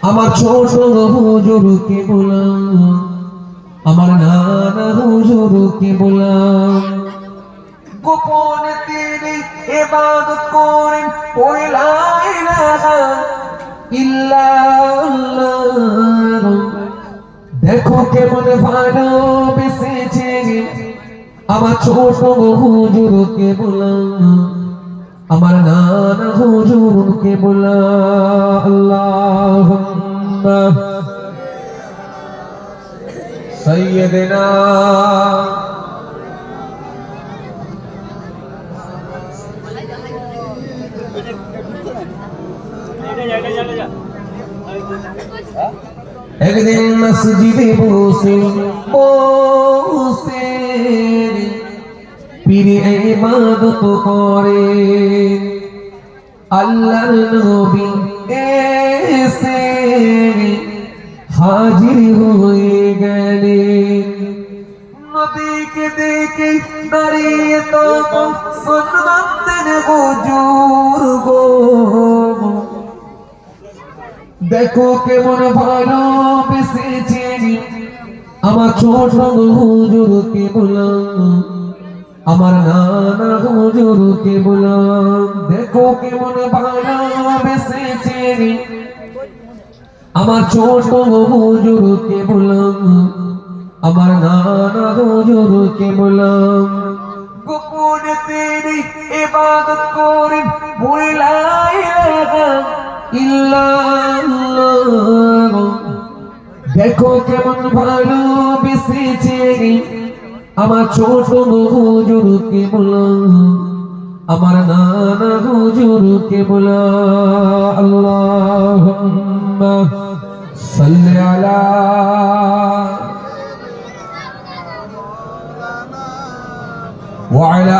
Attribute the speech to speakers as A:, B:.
A: আমার ছোট হুজুরকে বললাম, আমার নানা হুজুরকে বললাম, গোপনে তিনি ইবাদত করেন ওই লা ইলাহা ইল্লাল্লাহ। দেখো কেমন ভালোবেসেছে। আমার ছোট হুজুরকে বললাম, আমার নানা হুজুরকে বললাম, আল্লাহুম্মা সাইয়্যিদিনা একদিন মসজিদে বসে বসে পীর ইবাদত করে, আল্লাহর নবী এসে হাজির হয়ে গেলেন। নবীকে দেখে দাঁড়িয়ে তখন শুনতেন হুজুর গো, দেখো কেমন ভালোবেসেছে। আমার ছোট হুজুরকে বললাম, আমার নানা হুজুরকে বললাম, দেখো কেমন ভালোবেসেছে। আমার ছোট হুজুরকে বললাম, আমার নানা হুজুরকে বললাম, গোপনে তিনি ইবাদত করেন ওই লা ইলাহা ইল্লাল্লাহ। দেখো কেমন ভালোবেসেছে। আমার ছোট হুজুরকে বললাম, আমার নানা হুজুরকে বললাম, আল্লাহুম্মা সাল্লি আলা ওয়া আলা